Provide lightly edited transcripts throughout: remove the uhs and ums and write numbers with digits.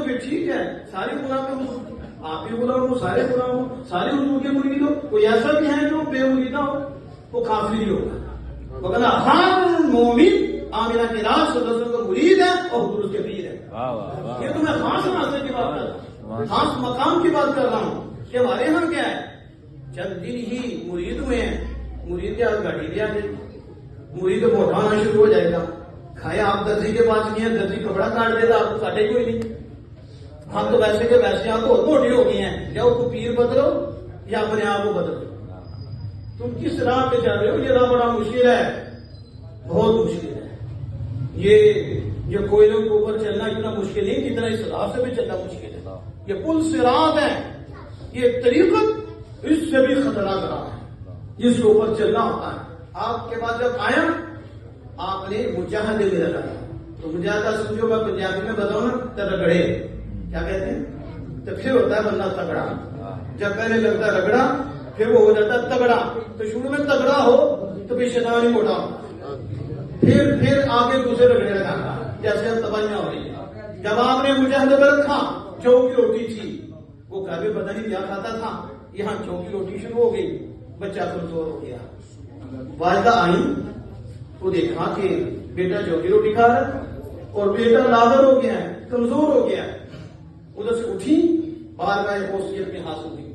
پھر ٹھیک ہے، سارے غلام آپ بھی غلام ہو، سارے غلام ہو، سارے حضور کے مرید ہو، کوئی ایسا بھی ہے جو بے امیدہ ہو، وہ کافر ہی ہوگا، وگرنہ ہر مومن آمنہ کے راز صلی اللہ علیہ وسلم کا مرید ہے اور حضور اس کے پیر ہے۔ یہ تو میں خاص مناظر کی بات کر رہا ہوں، خاص مقام کی بات کر رہا ہوں کہ ہمارے یہاں کیا ہے، چند دن ہی مرید ہوئے ہیں، مرید کے آج گاڑی بھی آ جائے، مرید کو اٹھانا شروع ہو جائے گا، کھایا آپ درزی کے پاس نہیں ہے، درزی کپڑا کاٹ دے گا، آپ کو کاٹے کوئی نہیں، ہم تو ویسے کے ویسے آپ کو موٹی ہو گئی ہیں، یا اس کو پیر بدلو یا اپنے آپ کو بدلو، تم کس راہ پہ چل رہے ہو؟ یہ راہ بڑا مشکل ہے، بہت مشکل ہے، یہ کوئلوں کے اوپر چلنا اتنا مشکل نہیں جتنا اس راہ سے بھی چلنا مشکل ہے، یہ پل صراط ہے، یہ طریقت اس سے بھی خطرناک راہ ہے، جس کے اوپر چلنا ہوتا ہے۔ آپ کے پاس جب آیا آپ نے مجاہدے میں لگایا، تو مجاہدہ سمجھو میں پنجابی میں بتاؤں نا، تگڑے کیا کہتے ہیں، تو پھر ہوتا ہے بندہ تگڑا، جب پہلے لگتا ہے رگڑا پھر وہ ہو جاتا ہے تگڑا، تو شروع میں تگڑا ہو تو پھر شیطان ہی موٹا، پھر آگے دوسرے رگڑے لگاتا جیسے اب تباہیاں ہو رہی ہیں۔ جب آپ نے مجاہدے میں رکھا، جو کی روٹی تھی وہ کبھی پتہ نہیں کیا کھاتا تھا، یہاں جو کی روٹی شروع ہو گئی، بچہ کمزور ہو گیا، والدہ آئی تو دیکھا کہ بیٹا جو کی روٹی کھا رہا ہے اور بیٹا لاغر ہو گیا ہے، کمزور ہو گیا ہے، ادھر سے اٹھی باہر گئے، ہوشیت میں ہاتھ ہوئی،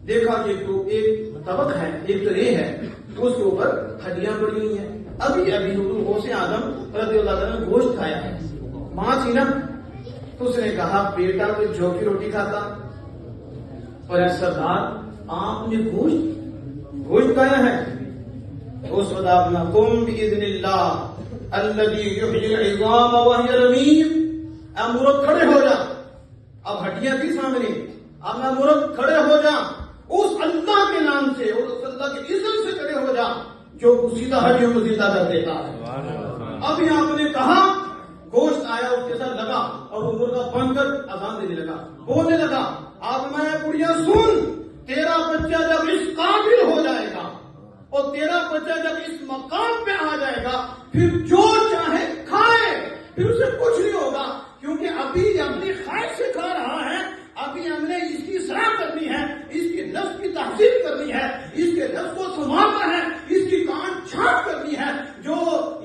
دیکھا کہ تو ایک طبق ہے، ایک ٹرے ہے، تو اس کے اوپر ہڈیاں پڑی ہوئی ہیں، ابھی حضور غوث اعظم رضی اللہ عنہ نے گوشت کھایا ہے، ماں تھی نا، تو اس نے کہا بیٹا تو جو کی روٹی کھاتا، اور سردار آپ نے گوشت کھایا ہے، اس وقت آپ نے قم باذن اللہ الذی یحیی العظام وہی رمیم، اے مرد کھڑے ہو جا، اب ہڈیاں تھی سامنے، اب میں مرد کھڑے ہو جا، اس اللہ کے نام سے اور اس اللہ کے اذن سے کھڑے ہو جا جو سیدھا ہڈیوں کو زندہ کر دیتا ہے۔ ابھی آپ نے کہا گوشت آیا، اس کے ساتھ لگا اور وہ مردہ بن کر اذان دینے لگا، بولنے لگا، اب میں بڑھیا سن، تیرا بچہ جب اس قابل ہو جائے گا اور تیرا بچہ جب اس مقام پہ آ جائے گا، پھر جو چاہے کھائے، پھر اسے کچھ نہیں ہوگا، کیونکہ ابھی اپنی خواہش سے کھا رہا ہے، ابھی ہم نے اس کی اصلاح کرنی ہے، اس کی نفس کی تہذیب کرنی ہے، اس کے نفس کو سنبھالنا ہے، اس کی کان چھانٹ کرنی ہے، جو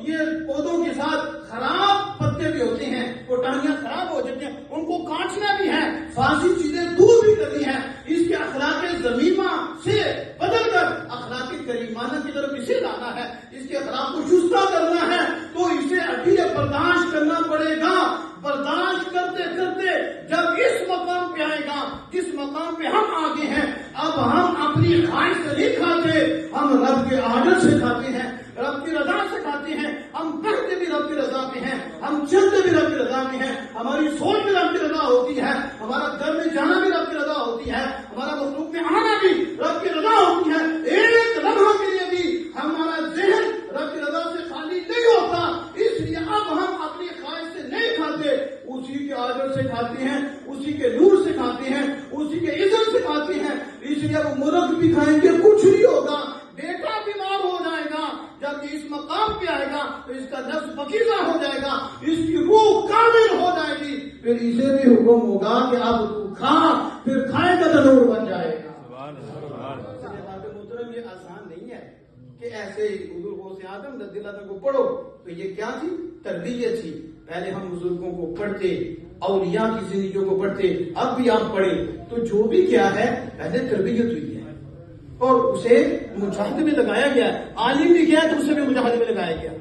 یہ پودوں کے ساتھ خراب پتے بھی ہوتے ہیں، کوٹانیاں خراب ہو جاتی ہیں، ان کو کاٹنا بھی ہے، فاسد چیزیں دور بھی کرنی ہے، اس کے اخلاق ذمیمہ سے بدل کر اخلاق کریمانہ کی طرف اسے لانا ہے، اس کے اخلاق کو شستہ کرنا ہے، تو اسے ابھی برداشت کرنا پڑے گا، برداشت کرتے کرتے جب اس مقام پہ آئے گا جس مقام پہ ہم آگے ہیں، اب ہم اپنی خواہش سے نہیں کھاتے، ہم رب کے آرڈر سے کھاتے ہیں، رب کی رضا سے کھاتے ہیں، ہم پڑھتے بھی رب کی رضا پہ ہیں، ہم چلتے بھی رب کی رضا میں ہیں، ہماری سوچ بھی رب کی رضا ہوتی ہے، ہمارا گھر میں جانا بھی رب کی رضا ہوتی ہے، ہمارا مخلوق میں آنا بھی رب کی رضا ہوتی ہے، ایک لمحہ کے لیے بھی ہمارا ذہن رب کی رضا سے خالی نہیں ہوتا، اس لیے اب ہم اپنی خواہش سے نہیں کھاتے، اسی کے آرڈر سے کھاتے ہیں، اسی کے نور سے کھاتے ہیں، اسی کے عزت سے کھاتے ہیں، اس لیے اب مرغ بھی کھائیں گے کچھ نہیں ہوگا، بیٹا بیمار ہو جائے گا، جب اس مقام پہ آئے گا تو اس کا نفس پکیزہ ہو جائے گا، اس کی روح کامل ہو جائے گی، پھر اسے بھی حکم ہوگا کہ اب تو کھا، پھر کھائے گا تو نور بن جائے گا۔ محترم یہ آسان نہیں ہے کہ ایسے حضور غوث اعظم رضی اللہ عنہ کو پڑھو، تو یہ کیا تھی؟ تربیت تھی، پہلے ہم بزرگوں کو پڑھتے، اولیاء کی زندگیوں کو پڑھتے، اب بھی آپ پڑھیں تو جو بھی کیا ہے پہلے تربیت ہوئی ہے اور اسے مجاہدے میں لگایا گیا، عالم بھی کیا ہے تو اسے بھی مجاہدے میں لگایا گیا،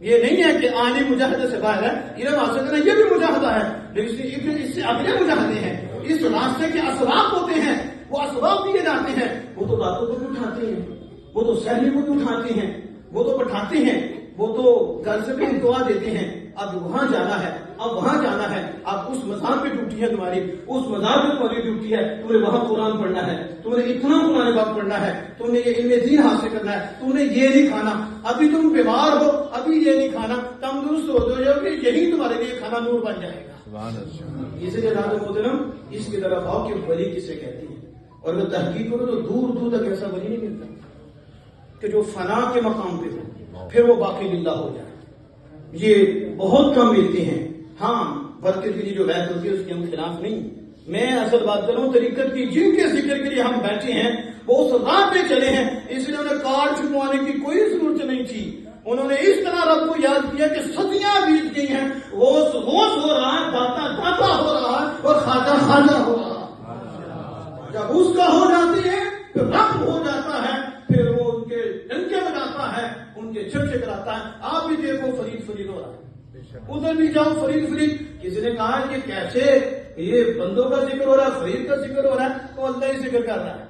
یہ نہیں ہے کہ عالم مجاہدے سے باہر ہے، علم حاصل کرنا یہ بھی مجاہدہ ہے، لیکن اس سے اگلے مجاہدے ہیں، اس راستے کے اسباب ہوتے ہیں، وہ اسباب دیے جاتے ہیں، وہ تو راتوں کو بھی اٹھاتے ہیں، وہ تو سہری کو بھی اٹھاتے ہیں، وہ تو بٹھاتے ہیں، وہ تو گھر سے بھی دعا دیتے ہیں، اب وہاں جانا ہے، اب وہاں جانا ہے، اب اس مزار پہ ڈیوٹی ہے تمہاری، اس مزار پہ تمہاری ڈیوٹی ہے، تمہیں وہاں قرآن پڑھنا ہے، تمہیں اتنا قرآن پاک پڑھنا ہے، تم نے یہ علم دین حاصل کرنا ہے، تم نے یہ نہیں کھانا، ابھی تم بیمار ہو ابھی یہ نہیں کھانا، تندرست ہو جاؤ گے یہی تمہارے لیے کھانا نور بن جائے گا۔ اسے جناب محترم اس کی طرف آؤ کہ ولی کسے کہتے ہیں، اور اگر تحقیق کرو تو دور دور تک ایسا ولی نہیں ملتا کہ جو فنا کے مقام پہ ہو پھر وہ باقی للہ ہو جائے، یہ بہت کم ملتے ہیں، ہاں برکت کی جو بیعت ہوتی ہے اس کے ہم خلاف نہیں. میں اصل بات کروں طریقت کی، جن کے ذکر کے لیے ہم بیٹھے ہیں وہ اس راہ پہ چلے ہیں، اس لیے انہیں کارڈ چھپوانے کی کوئی ضرورت نہیں تھی. انہوں نے اس طرح رب کو یاد کیا کہ صدیاں بیت گئی ہیں، غوث غوث ہو رہا ہے، داتا داتا ہو رہا ہے، اور خواجہ خواجہ ہو رہا ہے. جب اس کا ہو جاتی ہے پھر رب ہو جاتا ہے، پھر وہ ان کے ڈنکے بجاتا ہے، ان کے چرچے کراتا ہے. آپ بھی دیکھو فرید فرید ہو رہا ہے، ادھر بھی جاؤ فرید فرید. کسی نے کہا کہ کیسے یہ بندوں کا ذکر ہو رہا ہے، فرید کا ذکر ہو رہا ہے، تو اللہ ہی ذکر کر رہا ہے.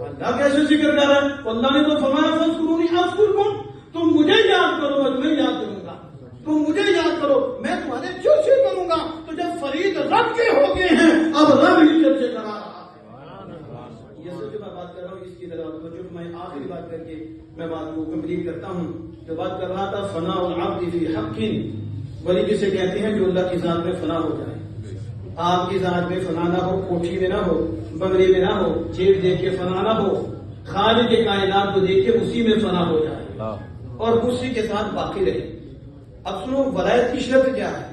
اللہ کیسے ذکر کر رہا ہے؟ اللہ نے تو فرمایا فاذکرونی اذکرکم، تم مجھے یاد کرو میں تمہیں یاد کروں گا، تم مجھے یاد کرو میں تمہارے چرچے کروں گا. تو جب فرید رب کے ہو گئے ہیں اب رب ہی چرچے کرا رہا ہے. یہ سب جو میں بات کر رہا ہوں اس کی طرح جو میں آخری بات کر کے میں بات کو کمپلیٹ کرتا ہوں. جو بات کر رہا تھا فنا العبد فی حق، ولی کسے کہتے ہیں جو اللہ کی ذات میں فنا ہو جائے. آپ کی ذات میں فنا نہ ہو، کوٹھی میں نہ ہو، بنگلے میں نہ ہو، چیز دیکھ کے فنا نہ ہو، خالق کے کائنات کو دیکھ کے اسی میں فنا ہو جائے اور اسی کے ساتھ باقی رہے. اب سنو ولایت کی شرط کیا ہے؟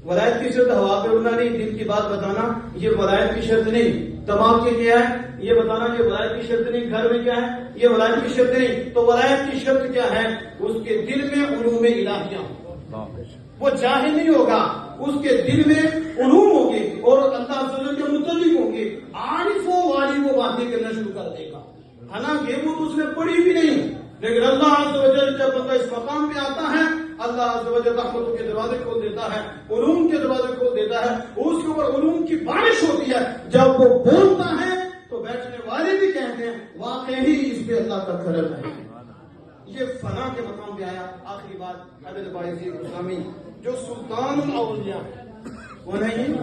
ولایت کی شرط ہوا پہ اڑنا نہیں، دل کی بات بتانا یہ ولایت کی شرط نہیں. دماغ کے کیا ہے یہ بتانا یہ ولایت کی شرط نہیں. گھر میں کیا ہے یہ ولایت کی شرط نہیں. تو ولایت کی شرط کیا ہے؟ اس کے دل میں علوم الہیہ ہوں، وہ جاہل نہیں ہوگا، اس کے دل میں علوم ہوں گے اور اللہ عز و جل کے متعلق ہوں گے. عارفوں والی وہ باتیں کرنا شروع کر دے گا، حالانکہ وہ تو اس نے پڑھی بھی نہیں. لیکن اللہ عز و جل جب بندہ اس مقام پہ آتا ہے اللہ عز و جل رحمتوں کے دروازے کھول دیتا ہے، علوم کے دروازے کھول دیتا ہے، اس کے اوپر علوم کی بارش ہوتی ہے. جب وہ بولتا ہے تو بیٹھنے والے بھی کہتے ہیں واقعی اس پہ اللہ کا کرم ہے. یہ فنا کے مقام پہ آیا. آخری بات حضرت باعث اسلامی جو سلطان الاولیاء وہ نہیں،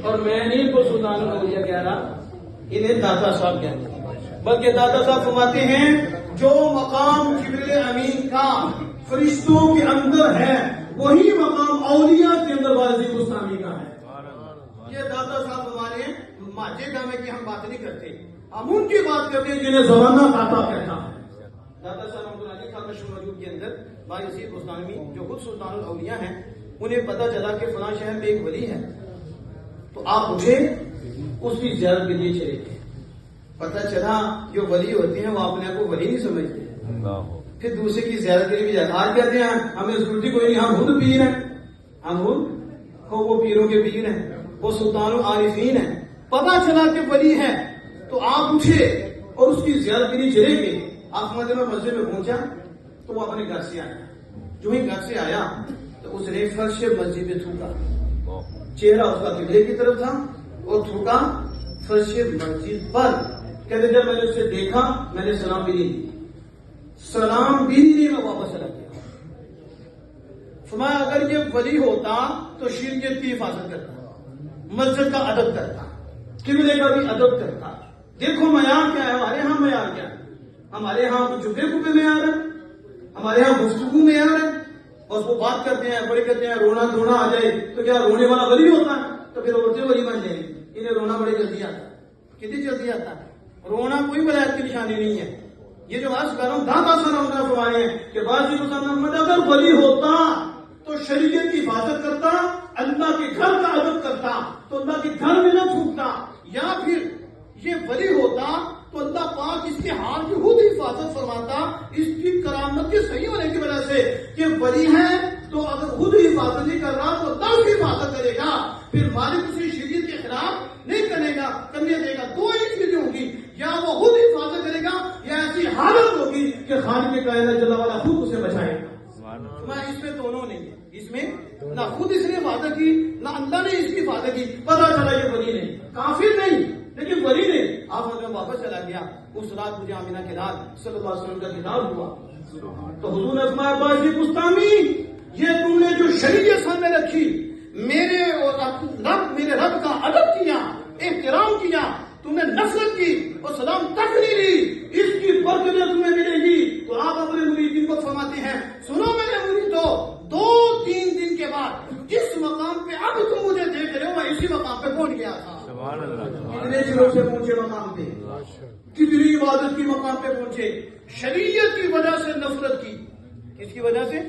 اور میں نہیں کو سلطان الاولیاء کہہ رہا، انہیں داتا صاحب کہتے ہیں، بلکہ داتا صاحب فرماتے ہیں جو مقام جبریل امین کا فرشتوں کے اندر ہے وہی مقام اولیاء کے اندر باعث اسلامی کا ہے. یہ داتا صاحب ہمارے ہیں، ماجے گامے کی ہم بات نہیں کرتے، ہم ان کی بات کرتے ہیں جنہیں زمانہ داتا کہتا ہے. داتا صاحب رحمۃ اللہ علیہ کا مشہور موجود کے اندر بھائی یزید بستانی جو خود سلطان الاولیاء ہیں، انہیں پتا چلا کہ فلاں شہر میں ایک ولی ہے، تو آپ اٹھے اس کی زیارت کے لیے چلے گئے. پتا چلا جو ولی ہوتے ہیں وہ اپنے آپ کو ولی نہیں سمجھتے، پھر دوسرے کی زیارت کے لیے بھی جاتے. آج کہتے ہیں ہمیں سکورٹی کوئی نہیں، ہم خود پیر ہیں، ہم خود وہ پیروں کے پیر ہیں، وہ سلطان العارفین ہیں. پتا چلا کہ ولی ہے تو آپ اٹھے اور اس کی زیارت کے لیے چلے گئے. آپ میں مسجد میں پہنچا تو وہ اپنے گھر سے آیا. جو ہی گھر سے آیا تو اس نے فرش مسجد میں تھوکا، چہرہ اس کا قبلے کی طرف تھا اور تھوکا فرش مسجد پر. کہتے جب میں نے اسے دیکھا میں نے سلام بھی نہیں دی، سلام بھی نہیں، میں واپس چلا گیا. فرمایا اگر یہ ولی ہوتا تو شرکیت کی حفاظت کرتا، مسجد کا ادب کرتا، قبلے کا بھی ادب کرتا. دیکھو معیار کیا ہے، ہمارے ہاں معیار کیا ہے؟ ہمارے ہاں جبے کبے معیار ہے، ہمارے ہاں گفتگو معیار ہے. اور وہ بات کرتے ہیں بڑے کہتے ہیں رونا دھونا آ جائے تو کیا رونے والا ولی ہوتا ہے؟ تو پھر عورتیں ولی بن جائیں گی. انہیں رونا بڑے جلدی آتا ہے، کتنی جلدی آتا ہے. رونا کوئی ولایت کی نشانی نہیں ہے. یہ جو آج کر رہا ہوں دادا صاحب فرمائے ہیں کہ بعض محمد اگر ولی ہوتا تو شریعت کی حفاظت کرتا، اللہ کے گھر کا ادب کرتا، تو اللہ کے گھر میں نہ تھوکتا. یا پھر یہ ولی ہوتا تو اللہ پاک اس کے حال کی خود حفاظت فرماتا، اس کی کرامت کے صحیح ہونے کی وجہ سے کہ ولی ہے تو اگر خود حفاظت نہیں کر رہا تو اللہ کی حفاظت کرے گا. پھر مالک اسے شریعت کے خلاف نہیں کرے گا، کرنے دے گا. دو ہی چیزیں ہوں گی، یا وہ خود حفاظت کرے گا یا ایسی حالت ہوگی کہ خالق کے کائنات جل وعلا خود اسے بچائے گا. اس میں دونوں نہیں ہے، اس میں نہ خود اس نے حفاظت کی نہ اللہ نے اس کی حفاظت کی. پتا چلا یہ ولی نہیں، کافر نہیں لیکن ولی نہیں. آپ مجھے واپس چلا گیا. اس رات مجھے آمینہ کے رات صلی اللہ علیہ وسلم کا دیدار ہوا تو حضور نے فرمایا باجی بستانی یہ تم نے جو شریعت سامنے رکھی، میرے اور میرے رب کا ادب کیا، احترام کیا، تم نے نفرت کی اور سلام تک نہیں لی، اس کی برکت تمہیں ملے گی. تو آپ اپنے مریدین کو فرماتے ہیں سنو میرے مریدو، 2-3 دن کے بعد جس مقام پہ اب تم مجھے دیکھ رہے ہو میں اسی مقام پہ پہنچ گیا تھا. کتنے دنوں سے پہنچے مقام پہ، کتنی عبادت کی مقام پہ پہنچے. شریعت کی وجہ سے نفرت کی، کس کی وجہ سے؟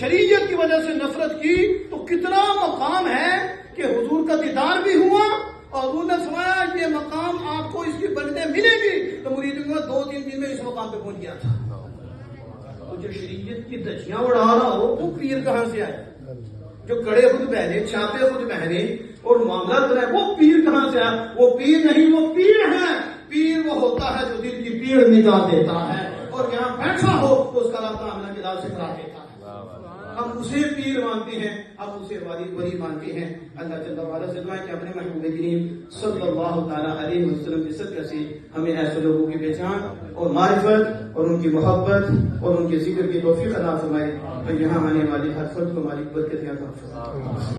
شریعت کی وجہ سے نفرت کی تو کتنا مقام ہے کہ حضور کا دیدار بھی ہوا اور حضور نے فرمایا یہ مقام آپ کو اس کی برکتیں ملے گی، تو مریدوں کا 2-3 دن میں اس مقام پہ پہنچ گیا تھا۔ تو جو شریعت کی دھجیاں اڑا رہا ہو وہ پیر کہاں سے آئے؟ جو کڑے خود پہنے، چھاپے خود پہنے اور معاملہ کرے وہ پیر کہاں سے آئے؟ وہ پیر نہیں، وہ پیر ہے۔ پیر وہ ہوتا ہے جو دل کی پیڑ نکال دیتا ہے اور یہاں بیٹھا ہو تو اس کا رابطہ آمنہ کے لال سے کرا دیتا ہے۔ ہم اسے پیر مانتے ہیں، ہم اسے ولی مانتے ہیں۔ اللہ جل وعلا سے دعا ہے کہ اپنے محبوب کریم صلی اللہ تعالی علیہ وسلم کے صدقے سے ہمیں ایسے لوگوں کی پہچان اور معرفت اور ان کی محبت اور ان کے ذکر کی توفیق عطا فرمائے اور یہاں آنے والے ہر فرد کو ہماری برکت عطا فرمائے۔